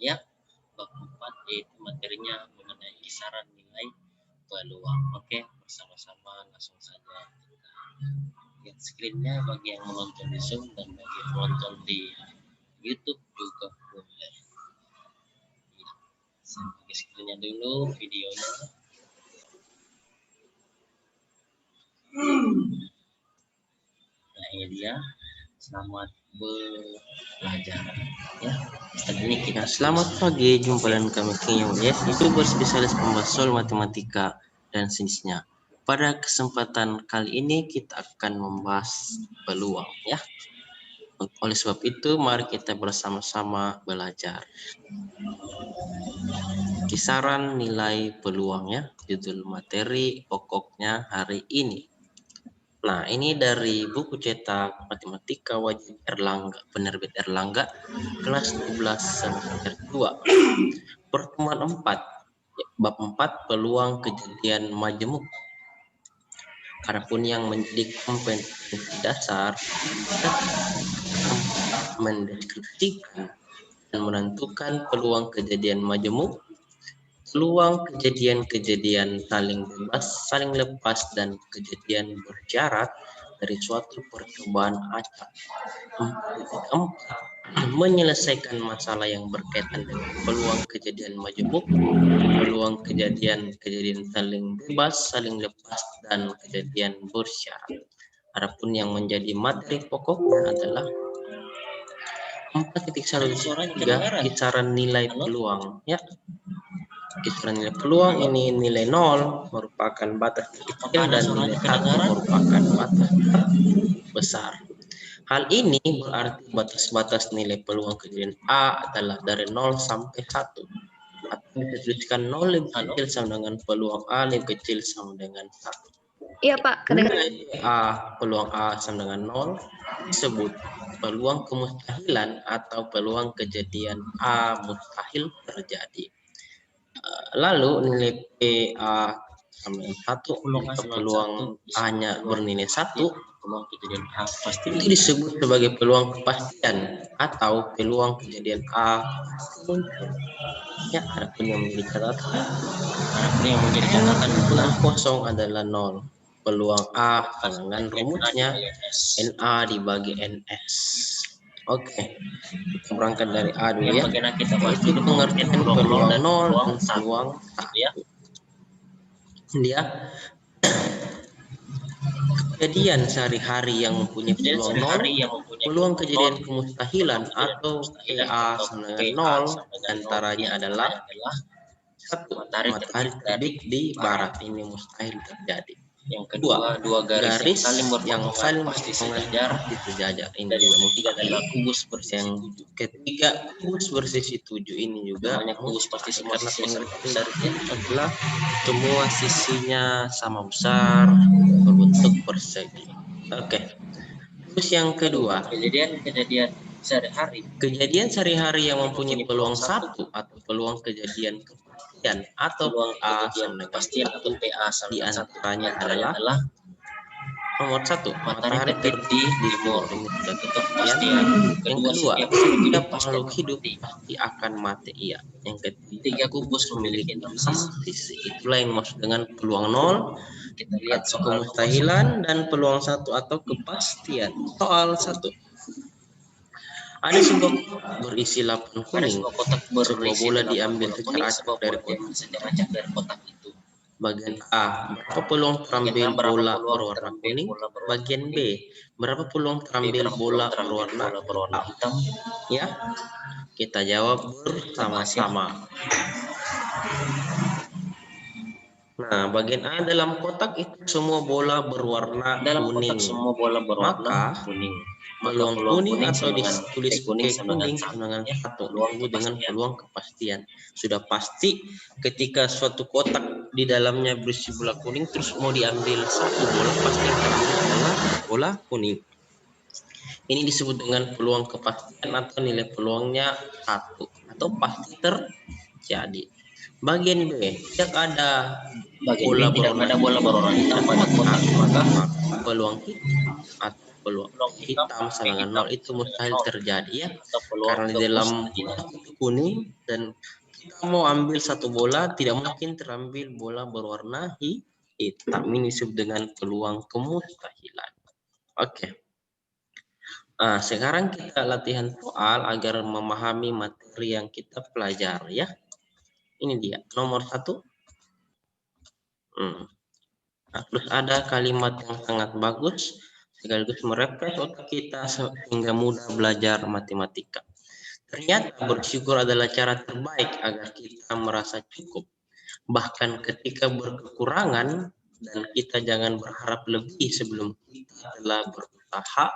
ya. Bab 4 yaitu materinya mengenai kisaran nilai peluang. Oke, bersama-sama langsung saja kita lihat screen-nya bagi yang menonton di Zoom dan bagi yang menonton di YouTube juga boleh. Ya, saya bagi screen-nya dulu, videonya. Nah, ini dia. Selamat belajar ya. Ini kita Selamat pagi, jumpa dengan kami King Yes, YouTuber spesialis pembahas soal matematika dan jenisnya. Pada kesempatan kali ini kita akan membahas peluang ya. Oleh sebab itu mari kita bersama-sama belajar. Kisaran nilai peluang ya, judul materi pokoknya hari ini. Nah, ini dari buku cetak Matematika Wajib Erlangga, penerbit Erlangga, kelas 12 semester 2. Pertemuan 4, bab 4, peluang kejadian majemuk. Adapun yang menjadi kompetensi dasar, mendeskripsikan dan menentukan peluang kejadian majemuk, peluang kejadian-kejadian saling bebas, saling lepas, dan kejadian berjarak dari suatu percobaan acak. 4. Menyelesaikan masalah yang berkaitan dengan peluang kejadian majemuk, peluang kejadian-kejadian saling bebas, saling lepas, dan kejadian bersyarat. Adapun yang menjadi materi pokoknya adalah 4.1.3 kisaran nilai peluang ya. Kisaran nilai peluang ini nilai 0 merupakan batas kecil dan nilai 1 merupakan batas besar. Hal ini berarti batas-batas nilai peluang kejadian A adalah dari 0 sampai 1. Atau bisa tuliskan 0 lebih kecil sama dengan peluang A lebih kecil sama dengan 1. Iya Pak, kedengaran. Peluang A sama dengan 0 disebut peluang kemustahilan atau peluang kejadian A mustahil terjadi. Lalu nilai PA sama dengan 1, peluang A-nya bernilai 1, peluang kejadian A pasti itu disebut sebagai peluang kepastian atau peluang kejadian A muncul. Ya, adapun yang menjadi catatan peluang kosong adalah 0. Peluang A dengan rumusnya NA dibagi NS. Oke, kita berangkat dari A dulu ya. Itu pengertian peluang 0 dan peluang 1. Dia kejadian sehari-hari yang mempunyai peluang 0, peluang kejadian kemustahilan atau PA sama dengan 0, antaranya adalah 1. Matahari terbit di barat, ini mustahil terjadi. Yang kedua, dua garis yang saling pasti sejajar, ini juga mustahil. kubus bersih. Yang ketiga, kubus bersisi 7, ini juga kubus pasti semua karena sisi pengertian dari adalah semua sisinya sama besar berbentuk persegi. Oke. Terus yang kedua, kejadian sehari-hari yang mempunyai peluang 1 atau peluang kejadian kepastian atau peluang A kejadian kepastian atau PA di antaranya adalah nomor 1, matahari terbit di timur, ini sudah kepastian. Yang kedua, setiap makhluk hidup pasti akan mati, iya. Yang ketiga, kubus memiliki 6 sisi, itulah yang dimaksud dengan peluang 0, kita lihat atau kemustahilan, dan peluang 1 atau kepastian. Soal 1. Ada sebuah kotak berisi lapan kuning. Sebuah bola diambil secara acak dari kotak itu. Bagian A, berapa peluang terambil bola berwarna kuning? Bagian B, berapa peluang terambil bola berwarna hitam? Ya, kita jawab bersama-sama. Nah, bagian A dalam kotak itu semua bola berwarna kuning. Maka peluang kuning atau ditulis kuning dengan 1 disebut dengan peluang kepastian. Sudah pasti ketika suatu kotak di dalamnya berisi bola kuning terus mau diambil satu bola, pasti yang terambil adalah bola kuning. Ini disebut dengan peluang kepastian atau nilai peluangnya 1 atau pasti terjadi. Bagian B, tidak ada bola berwarna hitam pada kotak, maka peluang hitam atau peluang hitam sama dengan 0 itu mustahil terjadi ya. Karena di dalam kuning dan kita mau ambil satu bola, tidak mungkin terambil bola berwarna hitam. Ini disebut dengan peluang kemustahilan. Oke. Nah, sekarang kita latihan soal agar memahami materi yang kita pelajari ya. Ini dia, nomor 1. Nah, terus ada kalimat yang sangat bagus sekaligus merefresh otak kita sehingga mudah belajar matematika. Ternyata bersyukur adalah cara terbaik agar kita merasa cukup. Bahkan ketika berkekurangan, dan kita jangan berharap lebih sebelum kita telah berusaha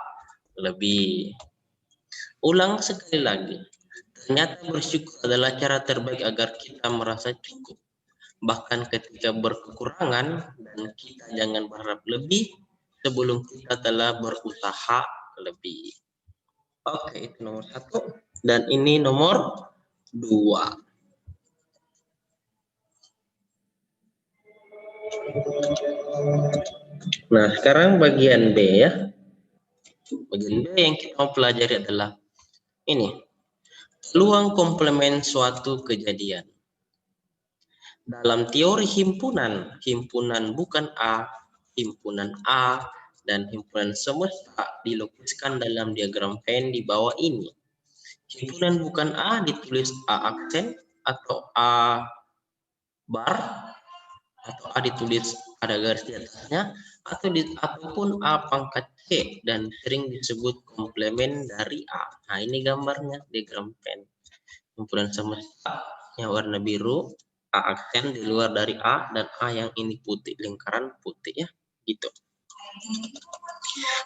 lebih. Ulang sekali lagi. Ternyata bersyukur adalah cara terbaik agar kita merasa cukup. Bahkan ketika berkekurangan, dan kita jangan berharap lebih sebelum kita telah berusaha lebih. Oke, itu nomor 1. Dan ini nomor 2. Nah, sekarang bagian B ya. Bagian B yang kita mau pelajari adalah ini. Peluang komplemen suatu kejadian. Dalam teori himpunan, himpunan bukan A, himpunan A, dan himpunan semesta dilukiskan dalam diagram Venn di bawah ini. Himpunan bukan A ditulis A aksen atau A bar, atau A ditulis ada garis di atasnya, ataupun A pangkat C dan sering disebut komplemen dari A. Nah, ini gambarnya diagram Venn. Himpunan semesta yang warna biru, A aksen di luar dari A, dan A yang ini putih, lingkaran putih ya, gitu.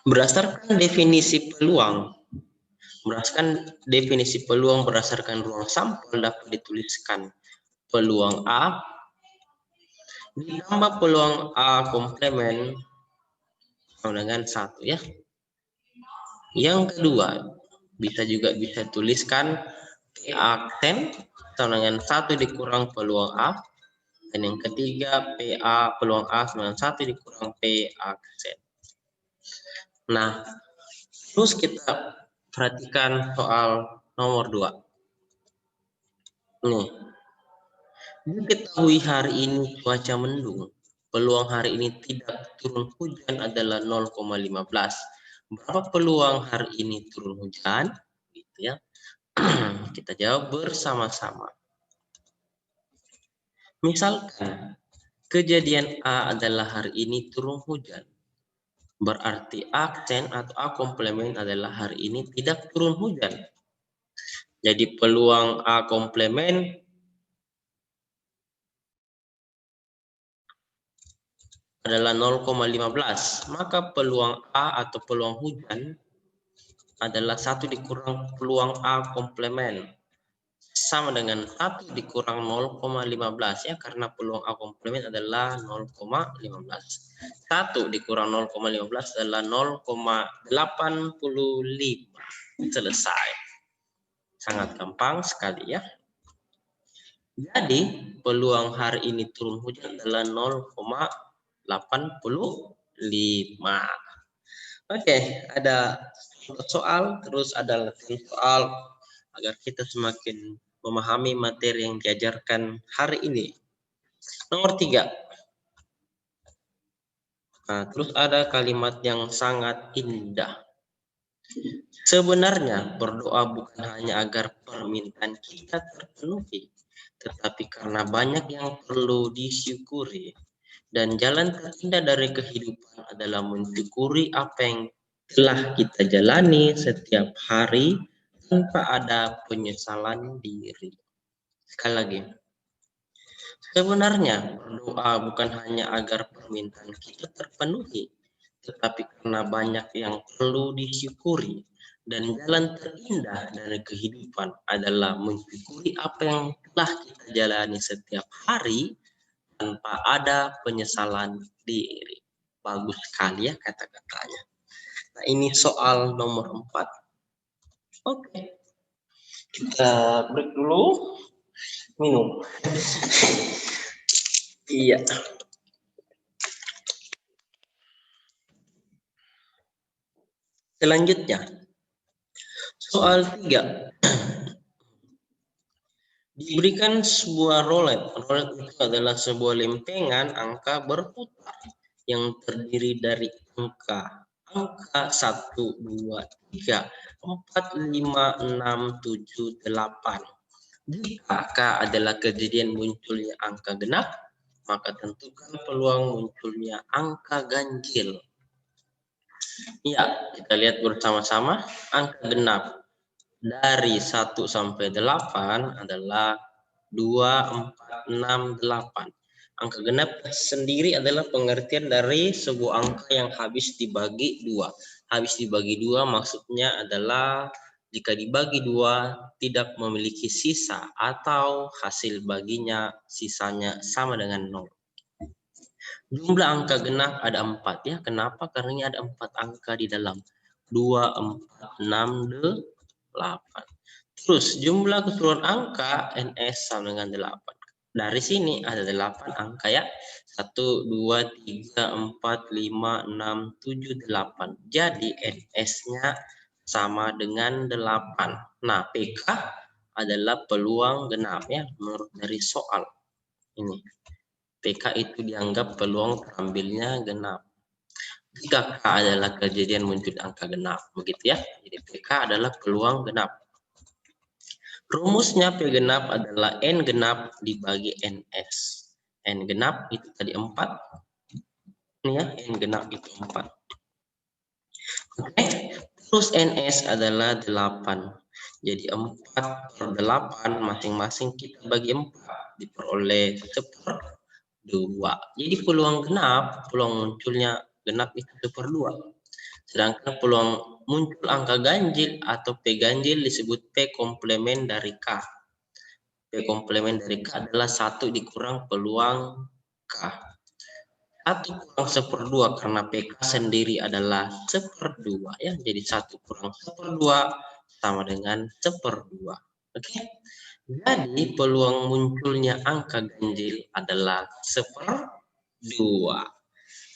Berdasarkan definisi peluang berdasarkan ruang sampel dapat dituliskan peluang A ditambah peluang A komplemen sama dengan 1 ya. Yang kedua, bisa tuliskan P aksen sama dengan 1 dikurang peluang A. Dan yang ketiga, PA peluang A sama dengan 1 dikurang P aksen. Nah, terus kita perhatikan soal nomor 2. Nih, diketahui hari ini cuaca mendung. Peluang hari ini tidak turun hujan adalah 0,15. Berapa peluang hari ini turun hujan? Gitu ya. Kita jawab bersama-sama. Misalkan kejadian A adalah hari ini turun hujan. Berarti aksen atau A komplemen adalah hari ini tidak turun hujan. Jadi peluang A komplemen adalah 0,15. Maka peluang A atau peluang hujan adalah 1 dikurang peluang A komplemen. Sama dengan 1 dikurang 0,15 ya, karena peluang A komplemen adalah 0,15. 1 dikurang 0,15 adalah 0,85. Selesai. Sangat gampang sekali ya. Jadi peluang hari ini turun hujan adalah 0,85. Oke, ada soal, terus ada latihan soal agar kita semakin memahami materi yang diajarkan hari ini. Nomor 3. Nah, terus ada kalimat yang sangat indah. Sebenarnya berdoa bukan hanya agar permintaan kita terpenuhi, tetapi karena banyak yang perlu disyukuri. Dan jalan terindah dari kehidupan adalah mensyukuri apa yang telah kita jalani setiap hari tanpa ada penyesalan diri. Sekali lagi. Sebenarnya berdoa bukan hanya agar permintaan kita terpenuhi, tetapi karena banyak yang perlu disyukuri. Dan jalan terindah dari kehidupan adalah mensyukuri apa yang telah kita jalani setiap hari tanpa ada penyesalan diri. Bagus sekali ya kata-katanya. Nah, ini soal nomor 4. Oke. Kita break dulu. Minum. Iya. Selanjutnya, soal 3. Diberikan sebuah roulette. Roulette itu adalah sebuah lempengan angka berputar yang terdiri dari angka 1, 2, 3, 4, 5, 6, 7, 8. Jika K adalah kejadian munculnya angka genap, maka tentukan peluang munculnya angka ganjil. Ya, kita lihat bersama-sama angka genap dari 1 sampai 8 adalah 2, 4, 6, 8. Angka genap sendiri adalah pengertian dari sebuah angka yang habis dibagi 2. Habis dibagi 2 maksudnya adalah jika dibagi 2 tidak memiliki sisa atau hasil baginya sisanya sama dengan 0. Jumlah angka genap ada 4 ya. Kenapa? Karena ada 4 angka di dalam. 2, 4, 6, 8. Terus jumlah keseluruhan angka NS sama dengan 8. Dari sini ada 8 angka ya. 1, 2, 3, 4, 5, 6, 7, 8. Jadi NS-nya sama dengan 8. Nah, PK adalah peluang genap ya menurut dari soal ini. PK itu dianggap peluang terambilnya genap. Jika K adalah kejadian muncul angka genap, begitu ya. Jadi PK adalah peluang genap. Rumusnya P genap adalah N genap dibagi NS. N genap itu tadi 4. Ini ya, N genap itu 4. Oke, terus NS adalah 8. Jadi 4 per 8 masing-masing kita bagi 4 diperoleh 1/2. Jadi peluang genap, peluang munculnya genap itu 1/2. Sedangkan peluang muncul angka ganjil atau P ganjil disebut P komplement dari K. P komplement dari K adalah 1 dikurang peluang K. 1 kurang 1/2 karena PK sendiri adalah 1/2 ya. Jadi 1 kurang 1/2 sama dengan 1/2. Oke. Jadi peluang munculnya angka ganjil adalah 1/2.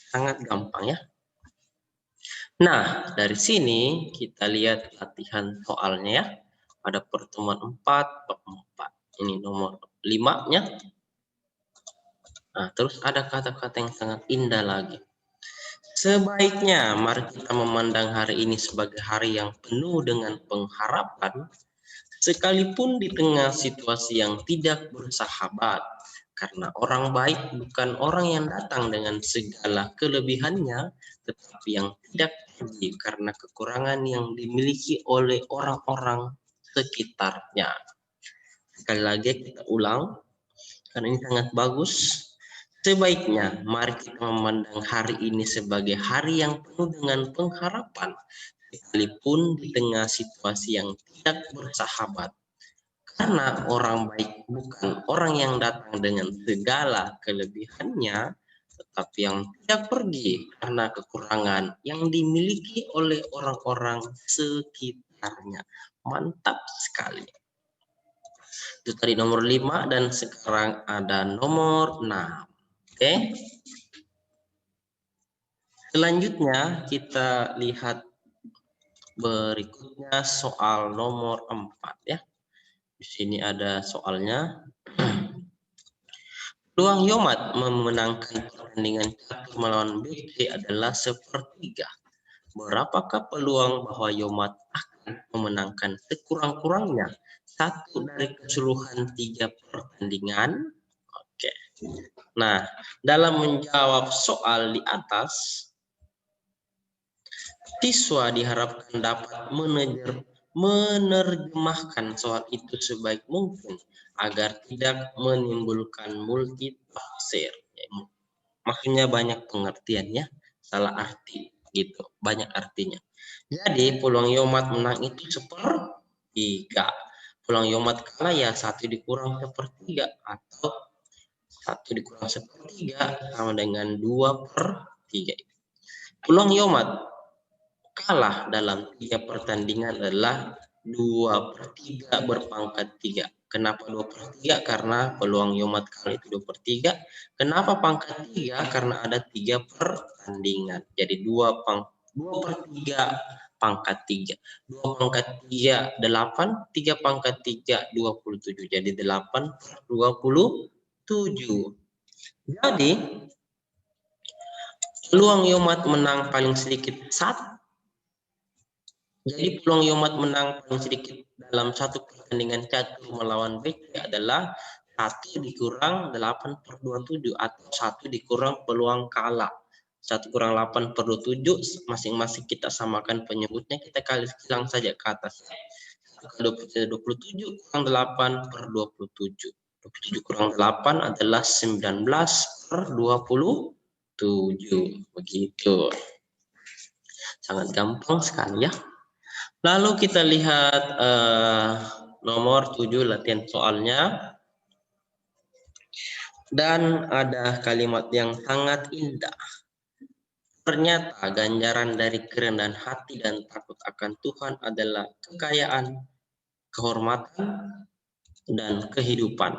Sangat gampang ya. Nah, dari sini kita lihat latihan soalnya ya. Ada pertemuan 4 bab 4. Ini nomor 5-nya. Nah, terus ada kata-kata yang sangat indah lagi. Sebaiknya mari kita memandang hari ini sebagai hari yang penuh dengan pengharapan, sekalipun di tengah situasi yang tidak bersahabat. Karena orang baik bukan orang yang datang dengan segala kelebihannya, tetapi yang tidak pergi karena kekurangan yang dimiliki oleh orang-orang sekitarnya. Sekali lagi kita ulang, karena ini sangat bagus. Sebaiknya mari kita memandang hari ini sebagai hari yang penuh dengan pengharapan, sekalipun di tengah situasi yang tidak bersahabat. Karena orang baik bukan orang yang datang dengan segala kelebihannya, tetapi yang tidak pergi karena kekurangan yang dimiliki oleh orang-orang sekitarnya. Mantap sekali. Itu tadi nomor 5 dan sekarang ada nomor 6. Oke. Selanjutnya kita lihat berikutnya soal nomor 4 ya. Di sini ada soalnya. Peluang Yomat memenangkan pertandingan catur melawan BC adalah 1/3. Berapakah peluang bahwa Yomat akan memenangkan sekurang-kurangnya 1 dari keseluruhan 3 pertandingan? Oke. Nah, dalam menjawab soal di atas, siswa diharapkan dapat menerjemahkan soal itu sebaik mungkin agar tidak menimbulkan multitafsir. Maksudnya banyak pengertian ya, salah arti gitu, banyak artinya. Jadi peluang Yomat menang itu 1/3. Peluang Yomat kalah ya 1 dikurang 1/3 atau 1 dikurang 1/3 sama dengan 2/3. Peluang Yomat kalah dalam 3 pertandingan adalah 2/3 berpangkat 3. Kenapa 2/3? Karena peluang Yomat kalah itu 2/3. Kenapa pangkat 3? Karena ada 3 pertandingan. Jadi 2/3 pangkat 3. 2 pangkat 3, 8. 3 pangkat 3, 27. Jadi 8 per 27. Jadi, peluang Yomat menang paling sedikit 1. Jadi peluang Yomat menang paling sedikit dalam satu pertandingan catur melawan BC adalah 1 dikurang 8 per 27 atau 1 dikurang peluang kalah. 1 kurang 8 per 27, masing-masing kita samakan penyebutnya, kita hilang saja ke atas. 27 kurang 8 per 27. 27 kurang 8 adalah 19 per 27. Begitu. Sangat gampang sekali ya. Lalu kita lihat nomor 7 latihan soalnya. Dan ada kalimat yang sangat indah. Ternyata ganjaran dari kerendahan hati dan takut akan Tuhan adalah kekayaan, kehormatan, dan kehidupan.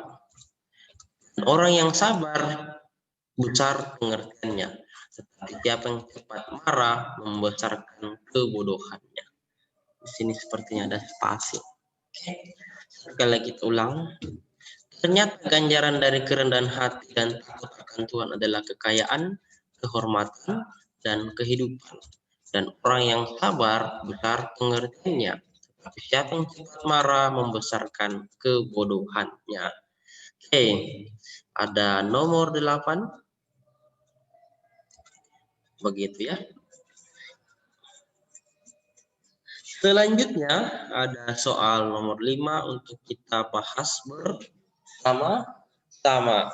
Orang yang sabar besar pengertiannya, tetapi siapa yang cepat marah membesarkan kebodohannya. Di sini sepertinya ada spasi. Oke. Sekali lagi kita ulang. Ternyata ganjaran dari kerendahan hati dan takut akan Tuhan adalah kekayaan, kehormatan, dan kehidupan. Dan orang yang sabar besar pengertiannya, tetapi siapa yang cepat marah membesarkan kebodohannya. Oke, ada nomor 8. Begitu ya. Selanjutnya ada soal nomor 5 untuk kita bahas bersama-sama.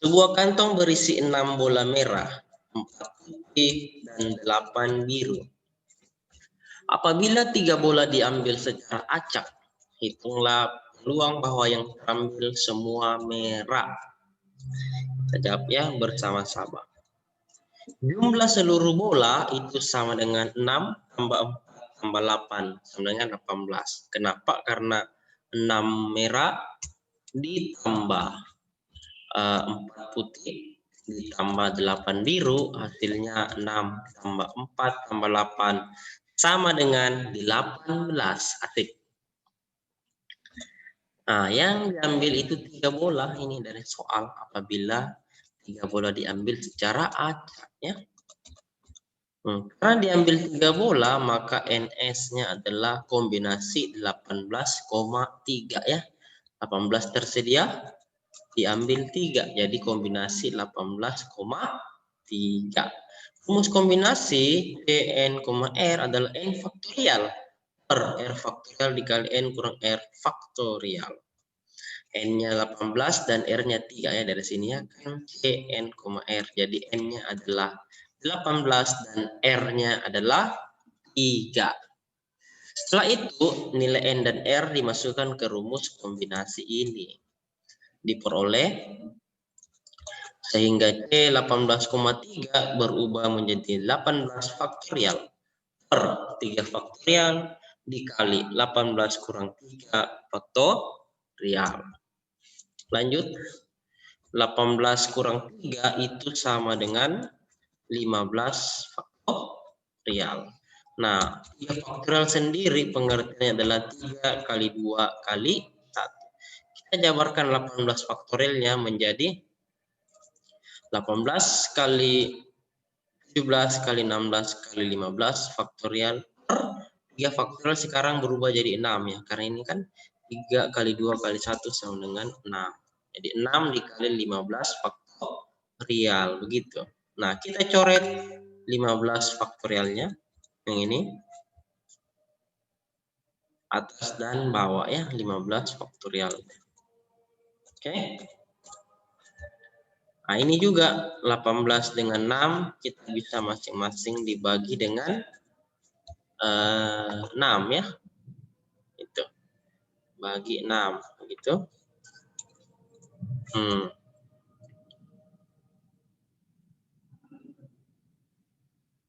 Sebuah kantong berisi 6 bola merah, 4 putih, dan 8 biru. Apabila 3 bola diambil secara acak, hitunglah peluang bahwa yang terambil semua merah. Kita jawab ya bersama-sama. Jumlah seluruh bola itu sama dengan 6 tambah 4 tambah 8 sama dengan 18. Kenapa? Karena 6 merah ditambah 4 putih ditambah 8 biru, hasilnya 6 tambah 4 tambah 8 sama dengan 18. Asik. Nah, yang diambil itu 3 bola ini dari soal. Apabila 3 bola diambil secara acak ya. Karena diambil 3 bola, maka NS-nya adalah kombinasi 18,3 ya. 18 tersedia, diambil 3, jadi kombinasi 18,3. Rumus kombinasi N, R adalah N faktorial per R faktorial dikali N kurang R faktorial. N-nya 18 dan R-nya 3 ya, dari sini ya kan N, R. Jadi N-nya adalah 18 dan R-nya adalah 3. Setelah itu nilai N dan R dimasukkan ke rumus kombinasi ini. Diperoleh sehingga C 18,3 berubah menjadi 18 faktorial per 3 faktorial dikali 18 kurang 3 faktorial. Lanjut, 18 kurang 3 itu sama dengan 15 faktorial. Nah, 3 faktorial sendiri pengertiannya adalah 3 kali 2 kali 1. Kita jabarkan 18 faktorialnya menjadi 18 kali 17 kali 16 kali 15 faktorial per 3 faktorial sekarang berubah jadi 6 ya. Karena ini kan 3 kali 2 kali 1 sama dengan 6. Jadi 6 dikali 15 faktorial begitu. Nah, kita coret 15 faktorialnya yang ini atas dan bawah ya, 15 faktorial. Oke. Nah, ini juga 18 dengan 6 kita bisa masing-masing dibagi dengan 6 ya. Itu. Bagi 6 begitu.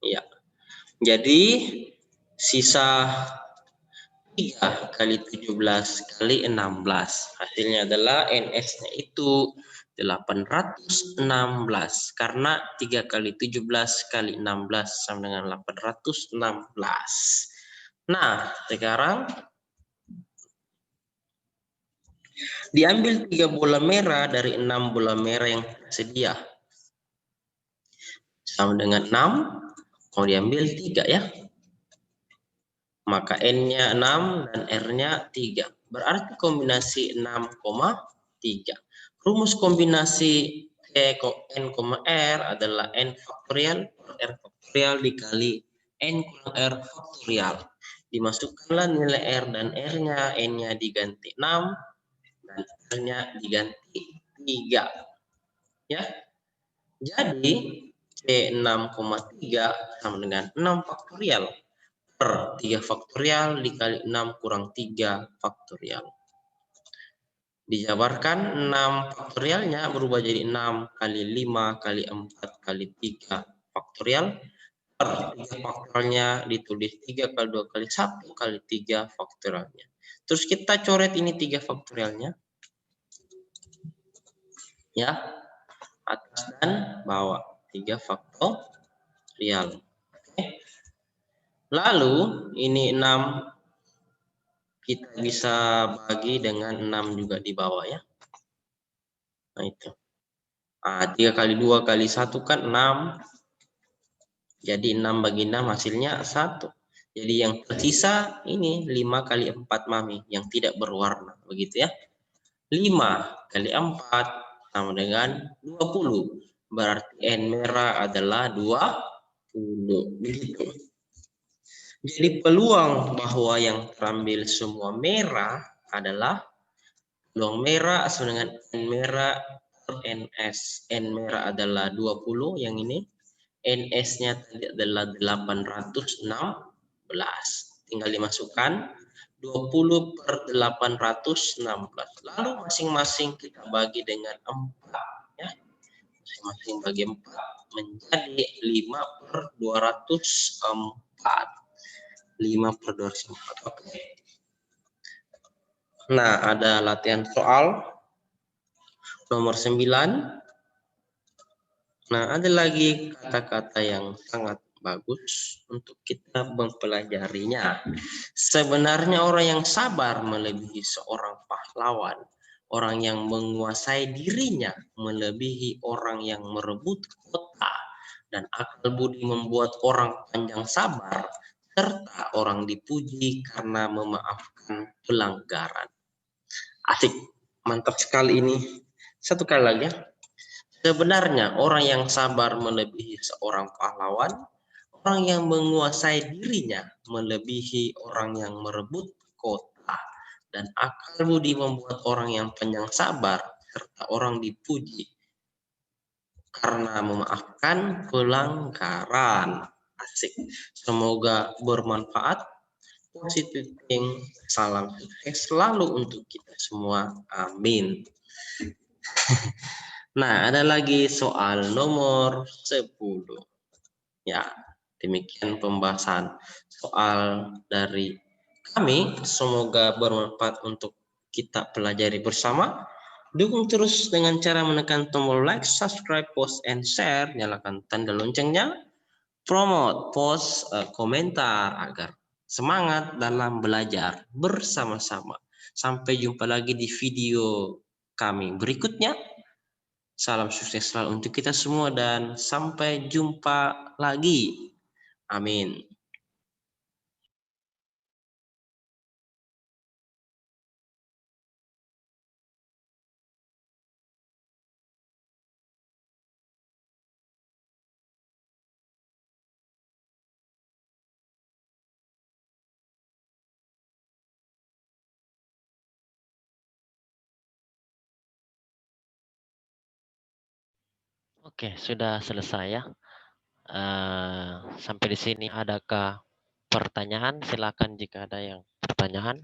Ya. Jadi sisa 3 kali 17 kali 16. Hasilnya adalah NS-nya itu 816 karena 3 kali 17 kali 16 sama dengan 816. Nah, sekarang diambil 3 bola merah dari 6 bola merah yang tersedia. Sama dengan 6, mau diambil 3 ya. Maka N-nya 6 dan R-nya 3. Berarti kombinasi 6,3. Rumus kombinasi N, R adalah N faktorial per R faktorial dikali N kurang R faktorial. Dimasukkanlah nilai R dan R-nya, N-nya diganti 6 dan R-nya diganti 3. Ya. Jadi C6,3 sama dengan 6 faktorial per 3 faktorial dikali 6 kurang 3 faktorial. Dijabarkan 6 faktorialnya berubah jadi 6 kali 5 kali 4 kali 3 faktorial per 3 faktorialnya ditulis 3 kali 2 kali 1 kali 3 faktorialnya. Terus kita coret ini 3 faktorialnya. Ya, atas dan bawah 3 faktorial. Oke. Lalu ini 6 kita bisa bagi dengan 6 juga di bawah ya. Nah itu. 3 kali 2 kali 1 kan 6. Jadi 6 bagi 6 hasilnya 1. Jadi yang tersisa ini 5 kali 4 Mami yang tidak berwarna. Begitu ya. 5 kali 4 sama dengan 20. Berarti N merah adalah 20. Begitu. Jadi peluang bahwa yang terambil semua merah adalah peluang merah sama dengan N merah per NS. N merah adalah 20 yang ini. NS-nya tadi adalah 816. Tinggal dimasukkan 20 per 816. Lalu masing-masing kita bagi dengan 4. Ya. Masing-masing bagi 4 menjadi 5 per 204. 5 per 204. Oke. Nah, ada latihan soal nomor 9. Nah, ada lagi kata-kata yang sangat bagus untuk kita mempelajarinya. Sebenarnya orang yang sabar melebihi seorang pahlawan. Orang yang menguasai dirinya melebihi orang yang merebut kota. Dan akal budi membuat orang panjang sabar, serta orang dipuji karena memaafkan pelanggaran. Asik, mantap sekali ini. Satu kali lagi ya. Sebenarnya orang yang sabar melebihi seorang pahlawan, orang yang menguasai dirinya melebihi orang yang merebut kota, dan akal budi membuat orang yang panjang sabar serta orang dipuji karena memaafkan pelanggaran. Asik. Semoga bermanfaat. Positive think. Salam sukses selalu untuk kita semua. Amin. Nah, ada lagi soal nomor 10. Ya, demikian pembahasan soal dari kami. Semoga bermanfaat untuk kita pelajari bersama. Dukung terus dengan cara menekan tombol like, subscribe, post, and share. Nyalakan tanda loncengnya. Promote, post, komentar agar semangat dalam belajar bersama-sama. Sampai jumpa lagi di video kami berikutnya. Salam sukses selalu untuk kita semua dan sampai jumpa lagi. Amin. Oke, sudah selesai ya. Sampai di sini adakah pertanyaan? Silakan jika ada yang pertanyaan.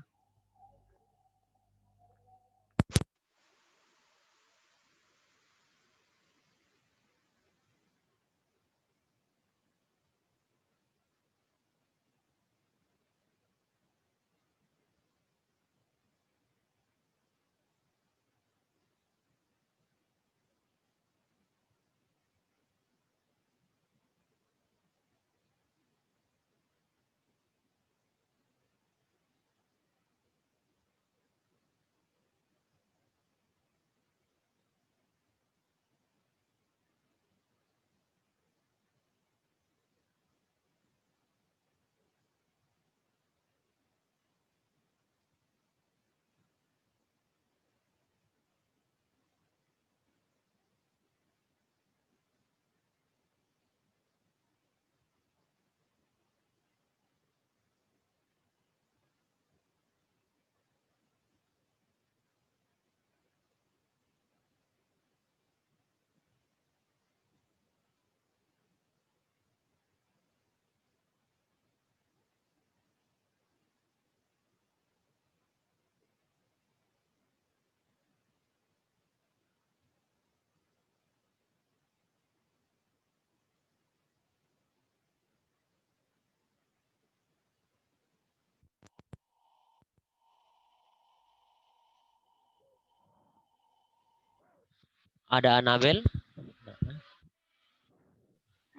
Ada Anabel,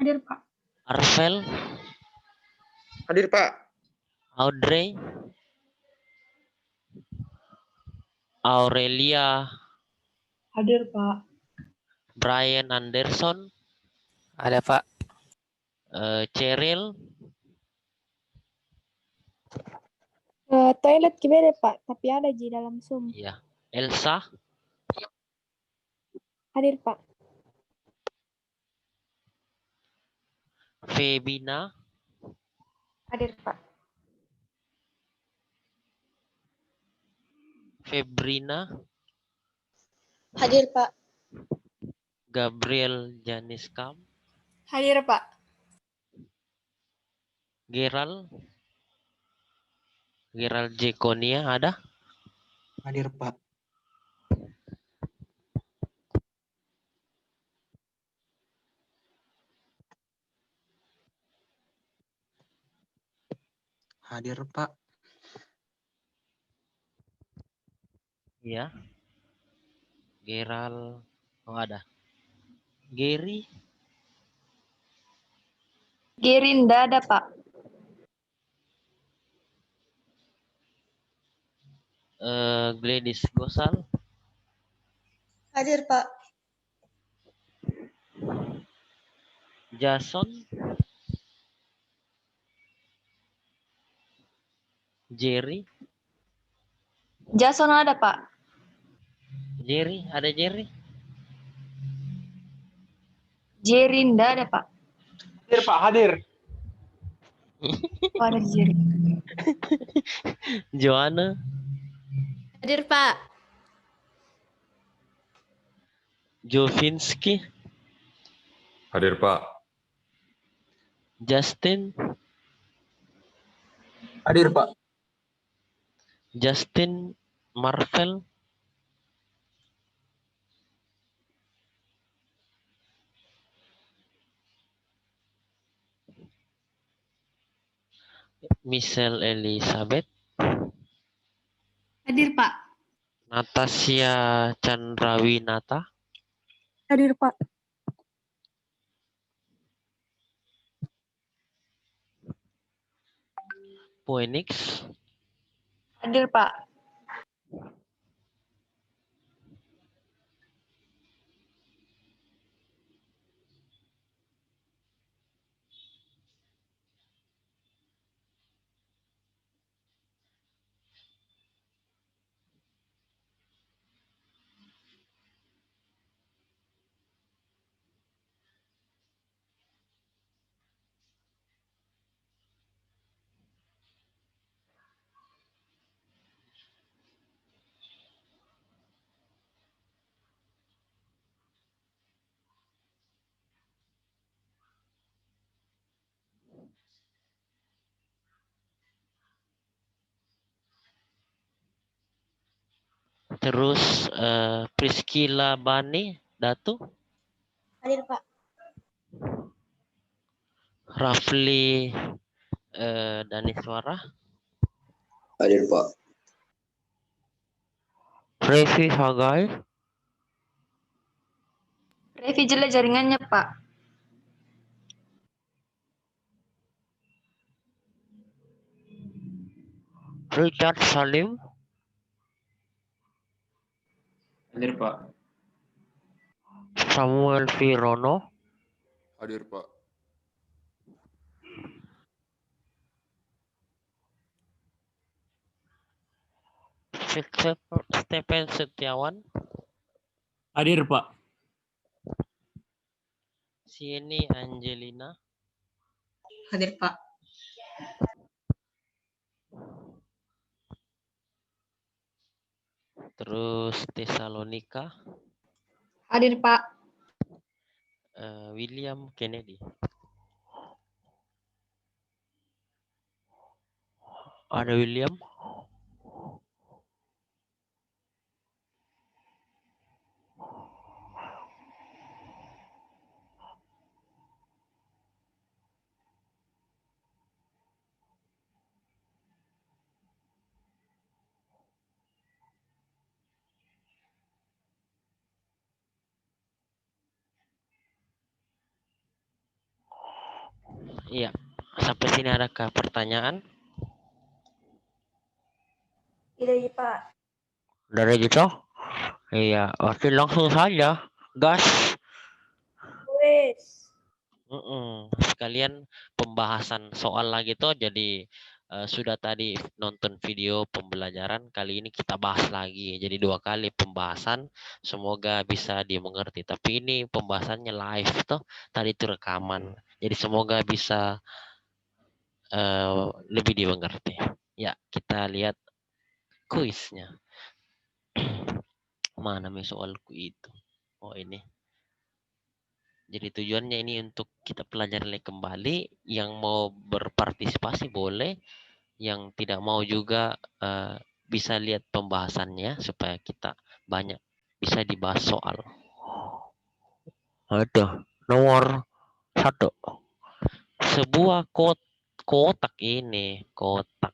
Hadir, Pak. Arvel, Hadir, Pak. Audrey, Aurelia, Hadir, Pak. Brian Anderson, Ada, Pak. Cheryl, Toilet kibere Pak, tapi ada di dalam Zoom. ya, Elsa, Hadir Pak. Febina, Hadir Pak. Febrina, Hadir Pak. Gabriel Janiskam, Hadir Pak. Gerald Jekonia ada? Hadir, Pak. Hadir, Pak. Iya. Gerald, oh ada. Gary, Gerinda ada Pak. Gladys Gosal, Hadir Pak. Jason, Jerry, Jason ada Pak. ada Jerry, Jerinda ada Pak. Hadir, Pak. Hadir. Oh, ada Jeri. Joanna, Hadir Pak. Jovinski, Hadir, Pak. Justin, Hadir, Pak. Justin Marvel, Michelle Elizabeth, Hadir Pak. Natasha Chandrawinata, Hadir Pak. Phoenix, Hadir Pak. terus Priscilla Bani, Datu, Hadir Pak. Rafli Daniswara, Hadir, Pak. Revi Hagai, Revi jelek jaringannya Pak. Richard Salim, Hadir, Pak. Samuel Virono, Hadir, Pak. Stephen Setiawan, Hadir, Pak. Sieni Angelina, Hadir Pak. terus Tesalonika, Hadir Pak. William Kennedy. Ada William, Iya. Sampai sini adakah pertanyaan? Tidak, Pak. Dari gitu? Iya, oke langsung saja. Gas. Wes. Sekalian pembahasan soal lagi tuh jadi sudah tadi nonton video pembelajaran, kali ini kita bahas lagi. Jadi 2 kali pembahasan, semoga bisa dimengerti. Tapi ini pembahasannya live tuh, tadi itu rekaman. Jadi semoga bisa lebih dimengerti. Ya, kita lihat kuisnya. Mana nih soalku itu? Oh ini. Jadi tujuannya ini untuk kita pelajari kembali. Yang mau berpartisipasi boleh, yang tidak mau juga bisa lihat pembahasannya supaya kita banyak bisa dibahas soal. Ada nomor 1. Sebuah kotak ini, kotak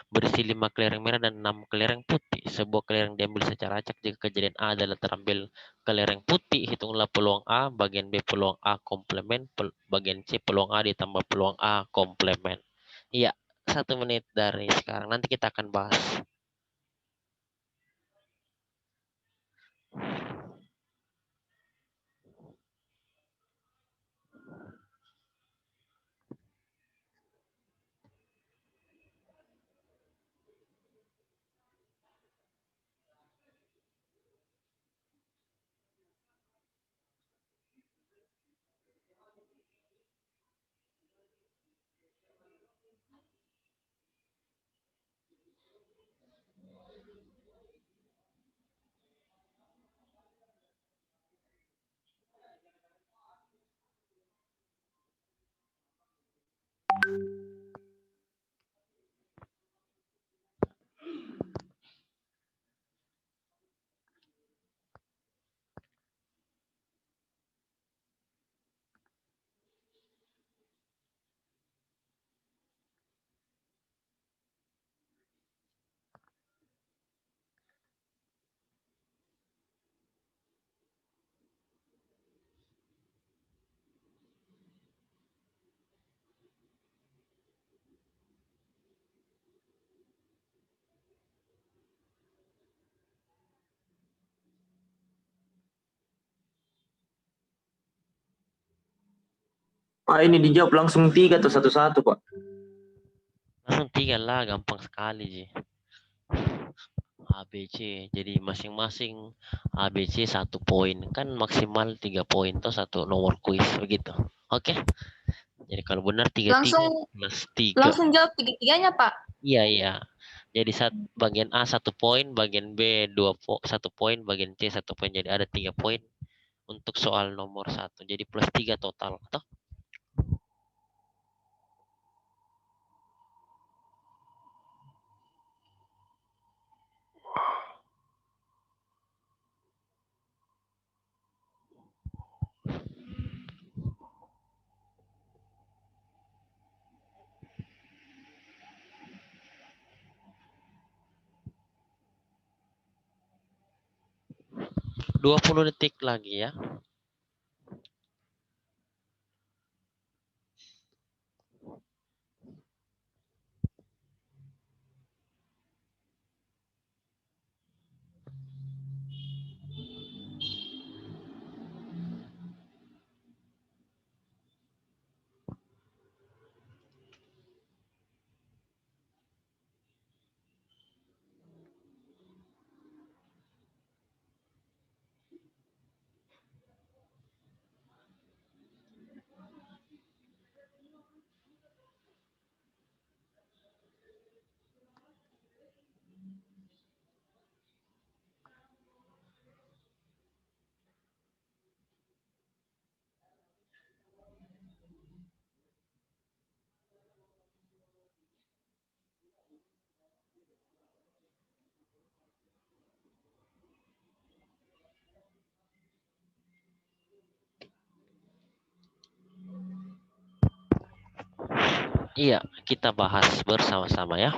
berisi 5 kelereng merah dan 6 kelereng putih. Sebuah kelereng diambil secara acak. Jika kejadian A adalah terambil kelereng putih, hitunglah peluang A, bagian B peluang A komplemen, bagian C peluang A ditambah peluang A komplemen. Iya, 1 menit dari sekarang. Nanti kita akan bahas. Pak, ini dijawab langsung 3 atau satu-satu, Pak? Langsung 3 lah, gampang sekali sih. ABC. Jadi masing-masing ABC 1 poin. Kan maksimal 3 poin tuh 1 nomor kuis begitu. Oke. Jadi kalau benar 3 Langsung plus 3. langsung jawab tiga-tiganya, Pak. Iya, iya. Jadi bagian A 1 poin, bagian B 1 poin, bagian C 1 poin. Jadi ada 3 poin untuk soal nomor 1. Jadi plus 3 total. Toh? Dua 20 detik lagi ya. Iya, kita bahas bersama-sama ya.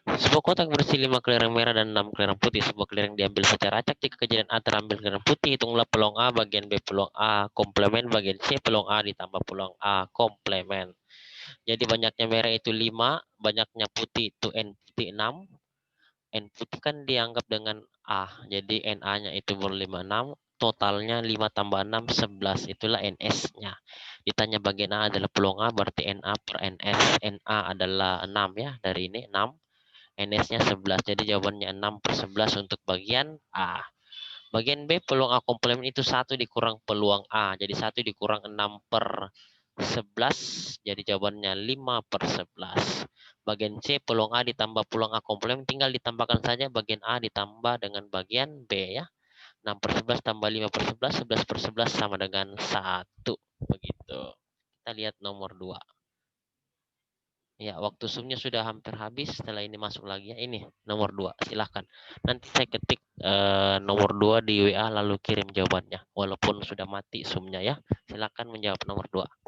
Sebuah kotak berisi 5 kelereng merah dan 6 kelereng putih. Sebuah kelereng diambil secara acak. Jika kejadian A terambil kelereng putih, hitunglah peluang A bagian B peluang A komplemen bagian C peluang A ditambah peluang A komplemen. Jadi banyaknya merah itu 5, banyaknya putih itu N putih 6. N putih kan dianggap dengan A. Jadi NA-nya itu baru 56. Totalnya 5 tambah 6, 11. Itulah NS-nya. Ditanya bagian A adalah peluang A, berarti NA per NS. NA adalah 6 ya, dari ini 6. NS-nya 11. Jadi jawabannya 6 per 11 untuk bagian A. Bagian B, peluang A komplemen itu 1 dikurang peluang A. Jadi 1 dikurang 6 per 11. Jadi jawabannya 5 per 11. Bagian C, peluang A ditambah peluang A komplemen. Tinggal ditambahkan saja bagian A ditambah dengan bagian B ya. 6 per 11 tambah 5 per 11. 11 per 11 sama dengan 1. Begitu. Kita lihat nomor 2. Ya, waktu zoomnya sudah hampir habis. Setelah ini masuk lagi ya. Ini nomor 2. Silahkan. Nanti saya ketik nomor 2 di WA lalu kirim jawabannya. Walaupun sudah mati zoomnya ya. Silahkan menjawab nomor 2.